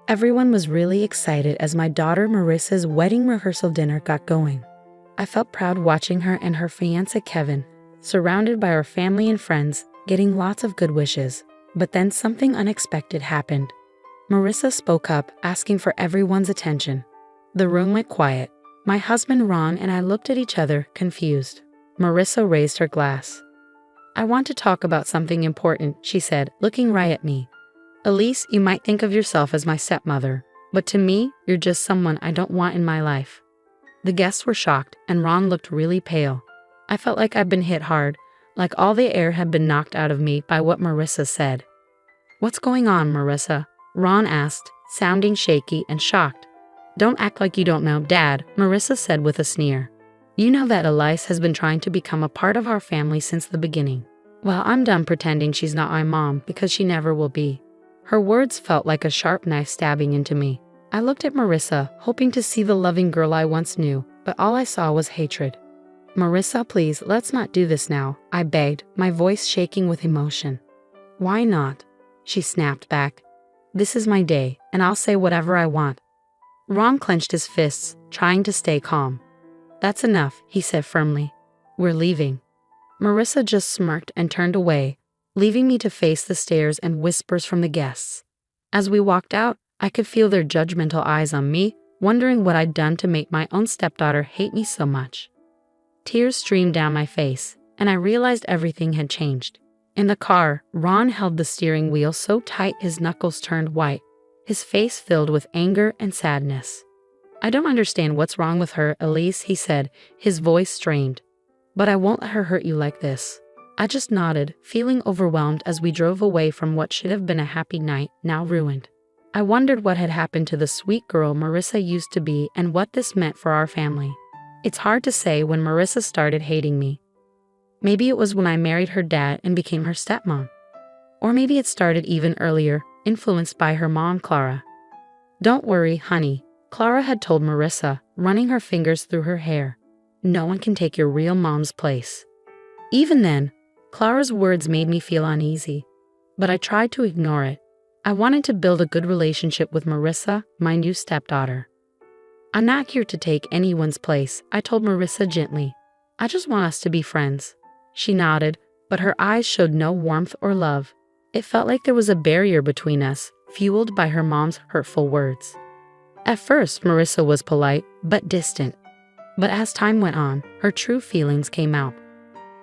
Everyone was really excited as my daughter Marissa's wedding rehearsal dinner got going. I felt proud watching her and her fiancé Kevin, surrounded by our family and friends, getting lots of good wishes. But then something unexpected happened. Marissa spoke up, asking for everyone's attention. The room went quiet. My husband Ron and I looked at each other, confused. Marissa raised her glass. "I want to talk about something important," she said, looking right at me. "Elise, you might think of yourself as my stepmother, but to me, you're just someone I don't want in my life." The guests were shocked, and Ron looked really pale. I felt like I'd been hit hard, like all the air had been knocked out of me by what Marissa said. "What's going on, Marissa?" Ron asked, sounding shaky and shocked. "Don't act like you don't know, Dad," Marissa said with a sneer. "You know that Elise has been trying to become a part of our family since the beginning. Well, I'm done pretending she's not my mom because she never will be." Her words felt like a sharp knife stabbing into me. I looked at Marissa, hoping to see the loving girl I once knew, but all I saw was hatred. "Marissa, please, let's not do this now," I begged, my voice shaking with emotion. "Why not?" she snapped back. "This is my day, and I'll say whatever I want." Ron clenched his fists, trying to stay calm. "That's enough," he said firmly. "We're leaving." Marissa just smirked and turned away, leaving me to face the stares and whispers from the guests. As we walked out, I could feel their judgmental eyes on me, wondering what I'd done to make my own stepdaughter hate me so much. Tears streamed down my face, and I realized everything had changed. In the car, Ron held the steering wheel so tight his knuckles turned white, his face filled with anger and sadness. "I don't understand what's wrong with her, Elise," he said, his voice strained. "But I won't let her hurt you like this." I just nodded, feeling overwhelmed as we drove away from what should have been a happy night, now ruined. I wondered what had happened to the sweet girl Marissa used to be and what this meant for our family. It's hard to say when Marissa started hating me. Maybe it was when I married her dad and became her stepmom. Or maybe it started even earlier, influenced by her mom, Clara. "Don't worry, honey," Clara had told Marissa, running her fingers through her hair. "No one can take your real mom's place." Even then, Clara's words made me feel uneasy, but I tried to ignore it. I wanted to build a good relationship with Marissa, my new stepdaughter. "I'm not here to take anyone's place," I told Marissa gently. "I just want us to be friends." She nodded, but her eyes showed no warmth or love. It felt like there was a barrier between us, fueled by her mom's hurtful words. At first, Marissa was polite, but distant. But as time went on, her true feelings came out.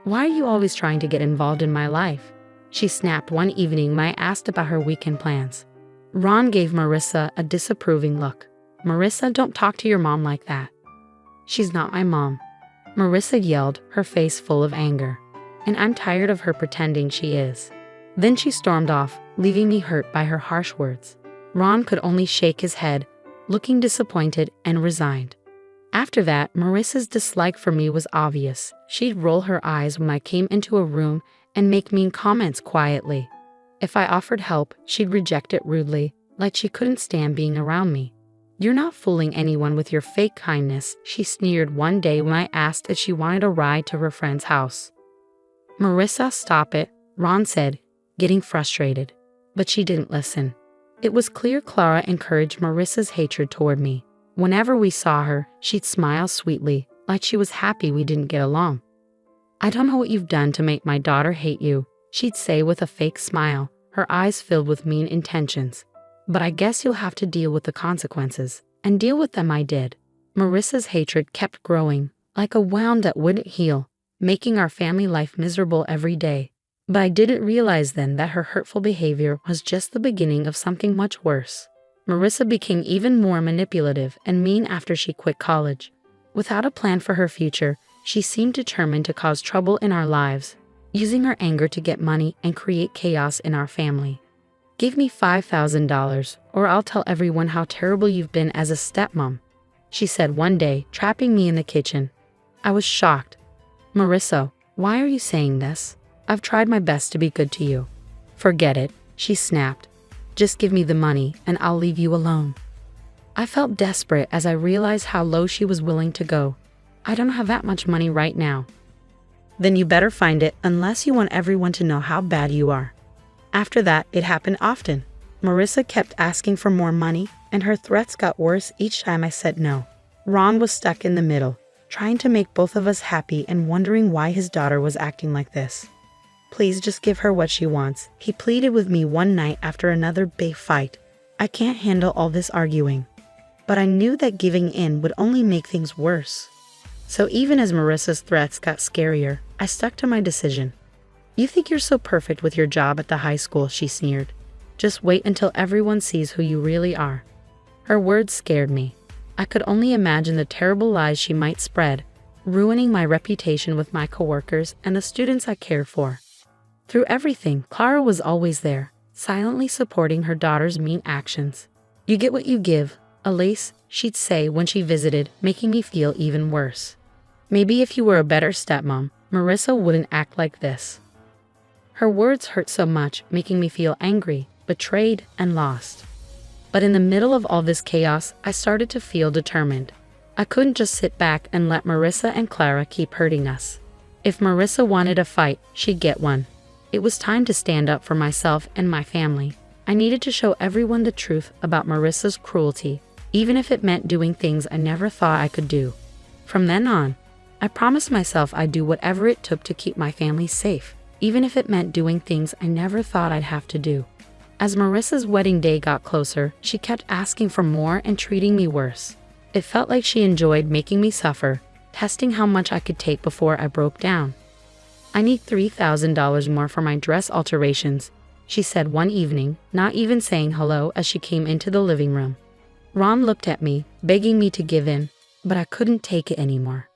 "Why are you always trying to get involved in my life?" she snapped one evening when I asked about her weekend plans. Ron gave Marissa a disapproving look. "Marissa, don't talk to your mom like that." "She's not my mom," Marissa yelled, her face full of anger. "And I'm tired of her pretending she is." Then she stormed off, leaving me hurt by her harsh words. Ron could only shake his head, looking disappointed and resigned. After that, Marissa's dislike for me was obvious. She'd roll her eyes when I came into a room and make mean comments quietly. If I offered help, she'd reject it rudely, like she couldn't stand being around me. "You're not fooling anyone with your fake kindness," she sneered one day when I asked if she wanted a ride to her friend's house. "Marissa, stop it," Ron said, getting frustrated. But she didn't listen. It was clear Clara encouraged Marissa's hatred toward me. Whenever we saw her, she'd smile sweetly, like she was happy we didn't get along. "I don't know what you've done to make my daughter hate you," she'd say with a fake smile, her eyes filled with mean intentions. "But I guess you'll have to deal with the consequences." And deal with them I did. Marissa's hatred kept growing, like a wound that wouldn't heal, making our family life miserable every day. But I didn't realize then that her hurtful behavior was just the beginning of something much worse. Marissa became even more manipulative and mean after she quit college. Without a plan for her future, she seemed determined to cause trouble in our lives, using her anger to get money and create chaos in our family. "Give me $5,000, or I'll tell everyone how terrible you've been as a stepmom," she said one day, trapping me in the kitchen. I was shocked. "Marissa, why are you saying this? I've tried my best to be good to you." "Forget it," she snapped. "Just give me the money, and I'll leave you alone." I felt desperate as I realized how low she was willing to go. "I don't have that much money right now." "Then you better find it unless you want everyone to know how bad you are." After that, it happened often. Marissa kept asking for more money, and her threats got worse each time I said no. Ron was stuck in the middle, trying to make both of us happy and wondering why his daughter was acting like this. Please just give her what she wants, he pleaded with me one night after another big fight. I can't handle all this arguing. But I knew that giving in would only make things worse. So even as Marissa's threats got scarier, I stuck to my decision. You think you're so perfect with your job at the high school, she sneered. Just wait until everyone sees who you really are. Her words scared me. I could only imagine the terrible lies she might spread, ruining my reputation with my coworkers and the students I cared for. Through everything, Clara was always there, silently supporting her daughter's mean actions. You get what you give, Elise, she'd say when she visited, making me feel even worse. Maybe if you were a better stepmom, Marissa wouldn't act like this. Her words hurt so much, making me feel angry, betrayed, and lost. But in the middle of all this chaos, I started to feel determined. I couldn't just sit back and let Marissa and Clara keep hurting us. If Marissa wanted a fight, she'd get one. It was time to stand up for myself and my family. I needed to show everyone the truth about Marissa's cruelty, even if it meant doing things I never thought I could do. From then on, I promised myself I'd do whatever it took to keep my family safe, even if it meant doing things I never thought I'd have to do. As Marissa's wedding day got closer, she kept asking for more and treating me worse. It felt like she enjoyed making me suffer, testing how much I could take before I broke down. I need $3,000 more for my dress alterations, she said one evening, not even saying hello as she came into the living room. Ron looked at me, begging me to give in, but I couldn't take it anymore.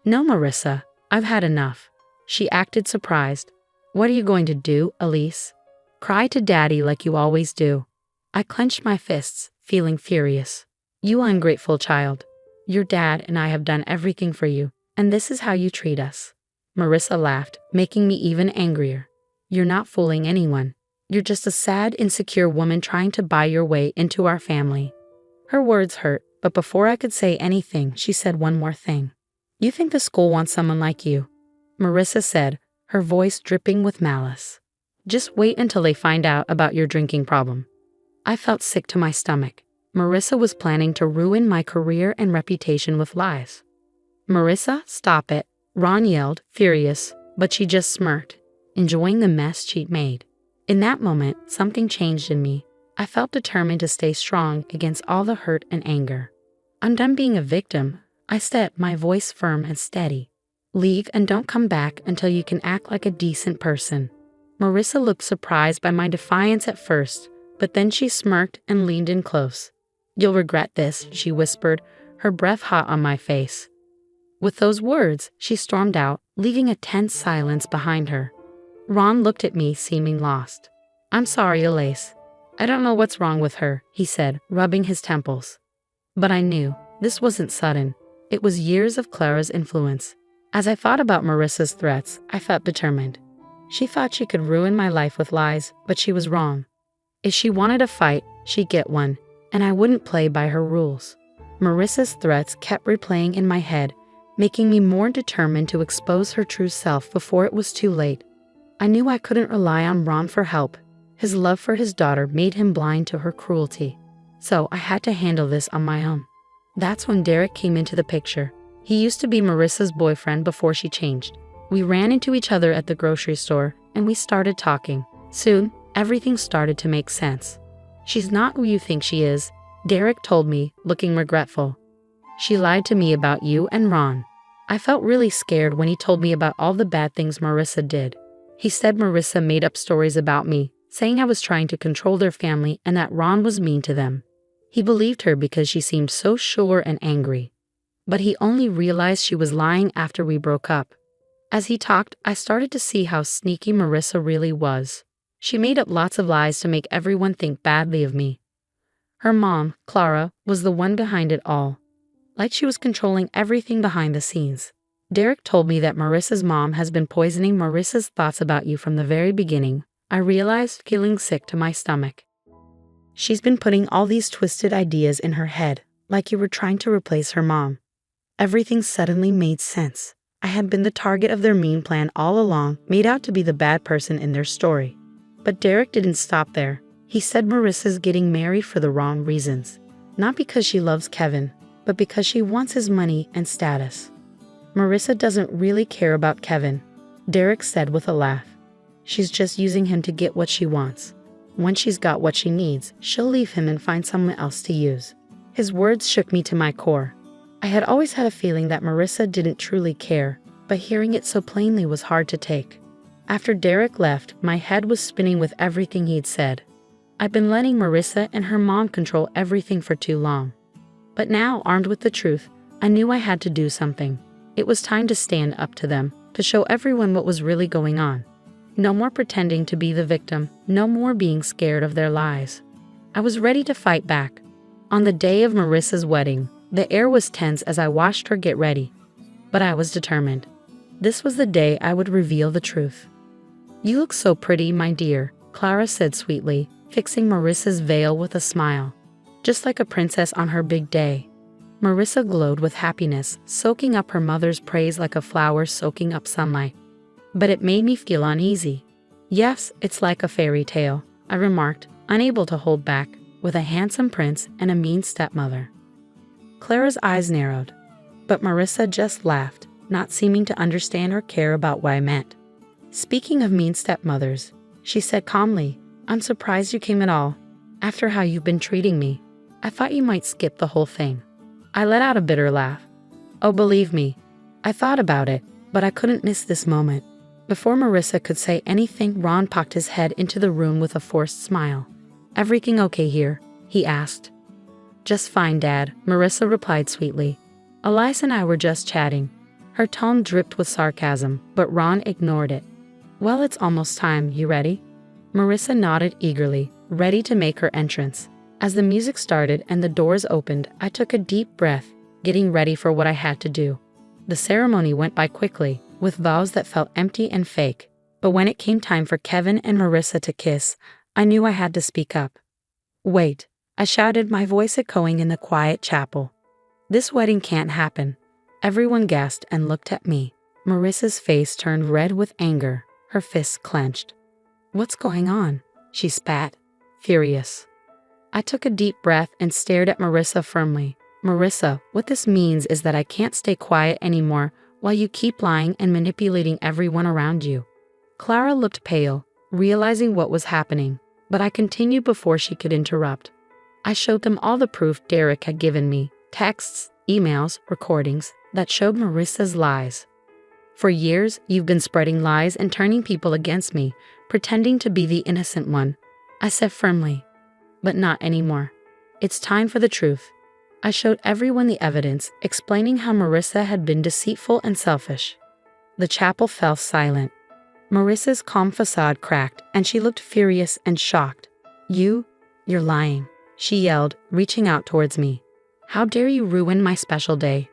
No, Marissa, I've had enough. She acted surprised. What are you going to do, Elise? Cry to Daddy like you always do. I clenched my fists, feeling furious. You ungrateful child. Your dad and I have done everything for you, and this is how you treat us. Marissa laughed, making me even angrier. You're not fooling anyone. You're just a sad, insecure woman trying to buy your way into our family. Her words hurt, but before I could say anything, she said one more thing. You think the school wants someone like you? Marissa said, her voice dripping with malice. Just wait until they find out about your drinking problem. I felt sick to my stomach. Marissa was planning to ruin my career and reputation with lies. Marissa, stop it, Ron yelled, furious, but she just smirked, enjoying the mess she'd made. In that moment, something changed in me. I felt determined to stay strong against all the hurt and anger. I'm done being a victim, I said, my voice firm and steady. Leave and don't come back until you can act like a decent person. Marissa looked surprised by my defiance at first, but then she smirked and leaned in close. You'll regret this, she whispered, her breath hot on my face. With those words, she stormed out, leaving a tense silence behind her. Ron looked at me, seeming lost. I'm sorry, Elise. I don't know what's wrong with her, he said, rubbing his temples. But I knew this wasn't sudden. It was years of Clara's influence. As I thought about Marissa's threats, I felt determined. She thought she could ruin my life with lies, but she was wrong. If she wanted a fight, she'd get one, and I wouldn't play by her rules. Marissa's threats kept replaying in my head, making me more determined to expose her true self before it was too late. I knew I couldn't rely on Ron for help. His love for his daughter made him blind to her cruelty. So I had to handle this on my own. That's when Derek came into the picture. He used to be Marissa's boyfriend before she changed. We ran into each other at the grocery store, and we started talking. Soon, everything started to make sense. She's not who you think she is, Derek told me, looking regretful. She lied to me about you and Ron. I felt really scared when he told me about all the bad things Marissa did. He said Marissa made up stories about me, saying I was trying to control their family and that Ron was mean to them. He believed her because she seemed so sure and angry. But he only realized she was lying after we broke up. As he talked, I started to see how sneaky Marissa really was. She made up lots of lies to make everyone think badly of me. Her mom, Clara, was the one behind it all. Like she was controlling everything behind the scenes. Derek told me that Marissa's mom has been poisoning Marissa's thoughts about you from the very beginning. I realized, feeling sick to my stomach. She's been putting all these twisted ideas in her head, like you were trying to replace her mom. Everything suddenly made sense. I had been the target of their mean plan all along, made out to be the bad person in their story. But Derek didn't stop there. He said Marissa's getting married for the wrong reasons. Not because she loves Kevin, but because she wants his money and status. Marissa doesn't really care about Kevin, Derek said with a laugh. She's just using him to get what she wants. Once she's got what she needs, she'll leave him and find someone else to use. His words shook me to my core. I had always had a feeling that Marissa didn't truly care, but hearing it so plainly was hard to take. After Derek left, my head was spinning with everything he'd said. I'd been letting Marissa and her mom control everything for too long. But now, armed with the truth, I knew I had to do something. It was time to stand up to them, to show everyone what was really going on. No more pretending to be the victim, no more being scared of their lies. I was ready to fight back. On the day of Marissa's wedding, the air was tense as I watched her get ready. But I was determined. This was the day I would reveal the truth. "You look so pretty, my dear," Clara said sweetly, fixing Marissa's veil with a smile. Just like a princess on her big day. Marissa glowed with happiness, soaking up her mother's praise like a flower soaking up sunlight. But it made me feel uneasy. "Yes, it's like a fairy tale," I remarked, unable to hold back, with a handsome prince and a mean stepmother. Clara's eyes narrowed, but Marissa just laughed, not seeming to understand or care about what I meant. "Speaking of mean stepmothers," she said calmly, "I'm surprised you came at all. After how you've been treating me, I thought you might skip the whole thing." I let out a bitter laugh. "Oh, believe me, I thought about it, but I couldn't miss this moment." Before Marissa could say anything, Ron popped his head into the room with a forced smile. "Everything okay here?" he asked. "Just fine, Dad," Marissa replied sweetly. "Elias and I were just chatting." Her tone dripped with sarcasm, but Ron ignored it. "Well, it's almost time. You ready?" Marissa nodded eagerly, ready to make her entrance. As the music started and the doors opened, I took a deep breath, getting ready for what I had to do. The ceremony went by quickly, with vows that felt empty and fake. But when it came time for Kevin and Marissa to kiss, I knew I had to speak up. "Wait," I shouted, my voice echoing in the quiet chapel. "This wedding can't happen." Everyone gasped and looked at me. Marissa's face turned red with anger, her fists clenched. "What's going on?" she spat, furious. I took a deep breath and stared at Marissa firmly. "Marissa, what this means is that I can't stay quiet anymore while you keep lying and manipulating everyone around you." Clara looked pale, realizing what was happening, but I continued before she could interrupt. I showed them all the proof Derek had given me, texts, emails, recordings, that showed Marissa's lies. "For years, you've been spreading lies and turning people against me, pretending to be the innocent one," I said firmly. "But not anymore. It's time for the truth." I showed everyone the evidence, explaining how Marissa had been deceitful and selfish. The chapel fell silent. Marissa's calm facade cracked, and she looked furious and shocked. You're lying," she yelled, reaching out towards me. "How dare you ruin my special day?"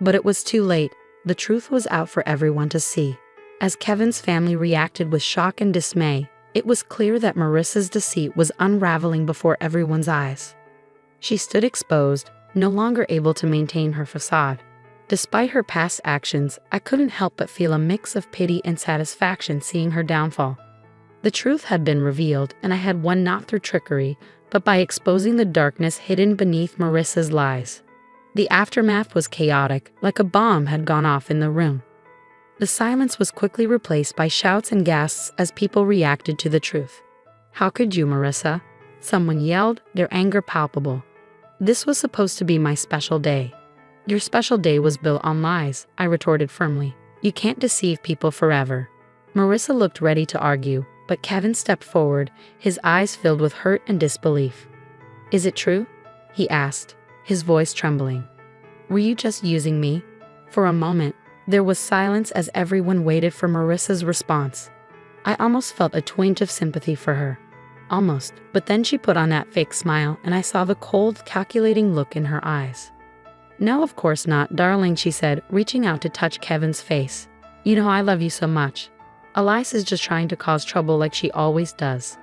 But it was too late. The truth was out for everyone to see. As Kevin's family reacted with shock and dismay, it was clear that Marissa's deceit was unraveling before everyone's eyes. She stood exposed, no longer able to maintain her facade. Despite her past actions, I couldn't help but feel a mix of pity and satisfaction seeing her downfall. The truth had been revealed, and I had won not through trickery, but by exposing the darkness hidden beneath Marissa's lies. The aftermath was chaotic, like a bomb had gone off in the room. The silence was quickly replaced by shouts and gasps as people reacted to the truth. "How could you, Marissa?" someone yelled, their anger palpable. "This was supposed to be my special day." "Your special day was built on lies," I retorted firmly. "You can't deceive people forever." Marissa looked ready to argue, but Kevin stepped forward, his eyes filled with hurt and disbelief. "Is it true?" he asked, his voice trembling. "Were you just using me?" For a moment, there was silence as everyone waited for Marissa's response. I almost felt a twinge of sympathy for her. Almost, but then she put on that fake smile and I saw the cold, calculating look in her eyes. "No, of course not, darling," she said, reaching out to touch Kevin's face. "You know I love you so much. Elias is just trying to cause trouble like she always does."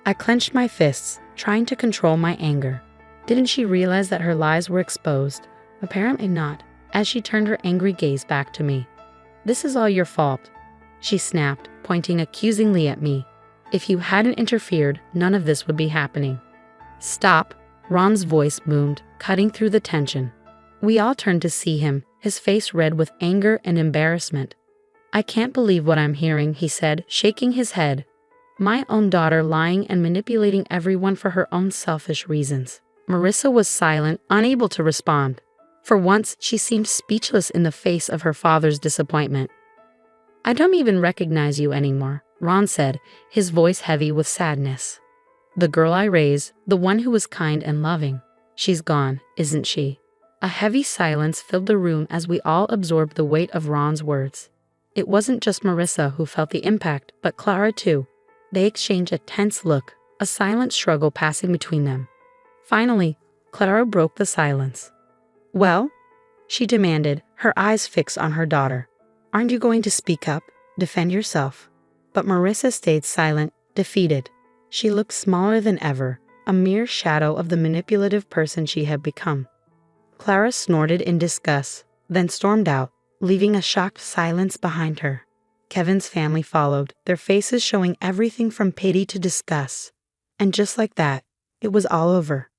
I clenched my fists, trying to control my anger. Didn't she realize that her lies were exposed? Apparently not, as she turned her angry gaze back to me. "This is all your fault," she snapped, pointing accusingly at me. If you hadn't interfered, none of this would be happening. Stop, Ron's voice boomed, cutting through the tension. We all turned to see him, his face red with anger and embarrassment. I can't believe what I'm hearing, he said, shaking his head. My own daughter lying and manipulating everyone for her own selfish reasons. Marissa was silent, unable to respond. For once, she seemed speechless in the face of her father's disappointment. I don't even recognize you anymore, Ron said, his voice heavy with sadness. The girl I raised, the one who was kind and loving, she's gone, isn't she? A heavy silence filled the room as we all absorbed the weight of Ron's words. It wasn't just Marissa who felt the impact, but Clara too. They exchanged a tense look, a silent struggle passing between them. Finally, Clara broke the silence. Well? She demanded, her eyes fixed on her daughter. Aren't you going to speak up, defend yourself? But Marissa stayed silent, defeated. She looked smaller than ever, a mere shadow of the manipulative person she had become. Clara snorted in disgust, then stormed out, leaving a shocked silence behind her. Kevin's family followed, their faces showing everything from pity to disgust. And just like that, it was all over.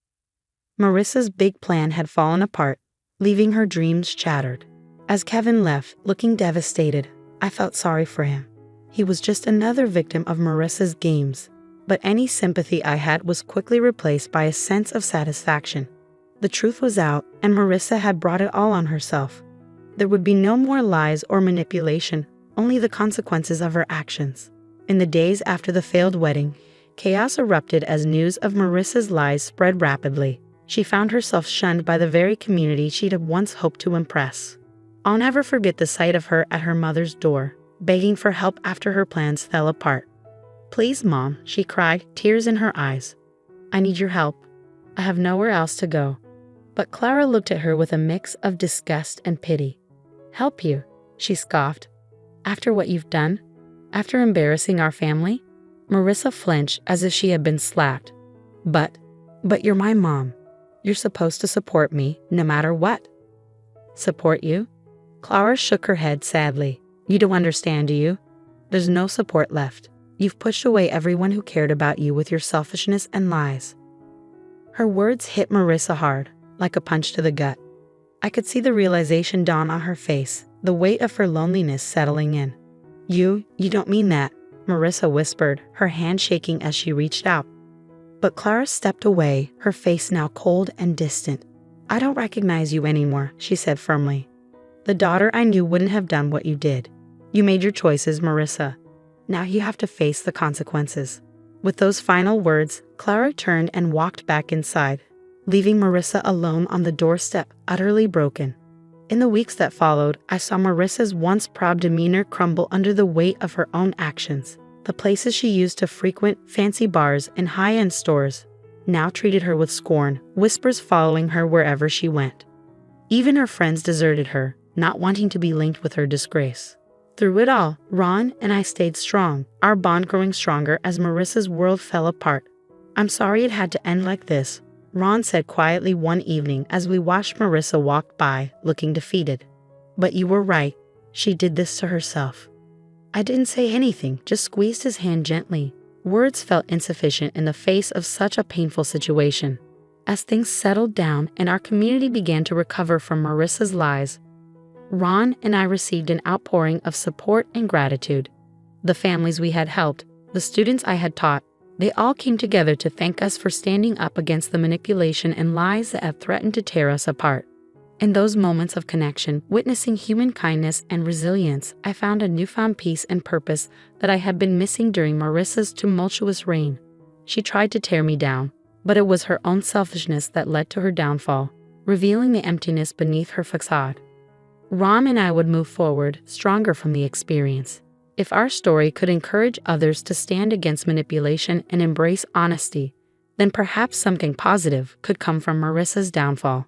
Marissa's big plan had fallen apart, leaving her dreams shattered. As Kevin left, looking devastated, I felt sorry for him. He was just another victim of Marissa's games. But any sympathy I had was quickly replaced by a sense of satisfaction. The truth was out, and Marissa had brought it all on herself. There would be no more lies or manipulation, only the consequences of her actions. In the days after the failed wedding, chaos erupted as news of Marissa's lies spread rapidly. She found herself shunned by the very community she'd once hoped to impress. I'll never forget the sight of her at her mother's door, begging for help after her plans fell apart. Please, Mom, she cried, tears in her eyes. I need your help. I have nowhere else to go. But Clara looked at her with a mix of disgust and pity. Help you, she scoffed. After what you've done? After embarrassing our family? Marissa flinched as if she had been slapped. But you're my mom. You're supposed to support me, no matter what. Support you? Clara shook her head sadly. You don't understand, do you? There's no support left. You've pushed away everyone who cared about you with your selfishness and lies. Her words hit Marissa hard, like a punch to the gut. I could see the realization dawn on her face, the weight of her loneliness settling in. You don't mean that, Marissa whispered, her hand shaking as she reached out. But Clara stepped away, her face now cold and distant. I don't recognize you anymore, she said firmly. The daughter I knew wouldn't have done what you did. You made your choices, Marissa. Now you have to face the consequences. With those final words, Clara turned and walked back inside, leaving Marissa alone on the doorstep, utterly broken. In the weeks that followed, I saw Marissa's once proud demeanor crumble under the weight of her own actions. The places she used to frequent, fancy bars and high-end stores, now treated her with scorn, whispers following her wherever she went. Even her friends deserted her, not wanting to be linked with her disgrace. Through it all, Ron and I stayed strong, our bond growing stronger as Marissa's world fell apart. I'm sorry it had to end like this, Ron said quietly one evening as we watched Marissa walk by, looking defeated. But you were right. She did this to herself. I didn't say anything, just squeezed his hand gently. Words felt insufficient in the face of such a painful situation. As things settled down and our community began to recover from Marissa's lies, Ron and I received an outpouring of support and gratitude. The families we had helped, the students I had taught, they all came together to thank us for standing up against the manipulation and lies that had threatened to tear us apart. In those moments of connection, witnessing human kindness and resilience, I found a newfound peace and purpose that I had been missing during Marissa's tumultuous reign. She tried to tear me down, but it was her own selfishness that led to her downfall, revealing the emptiness beneath her facade. Ron and I would move forward, stronger from the experience. If our story could encourage others to stand against manipulation and embrace honesty, then perhaps something positive could come from Marissa's downfall.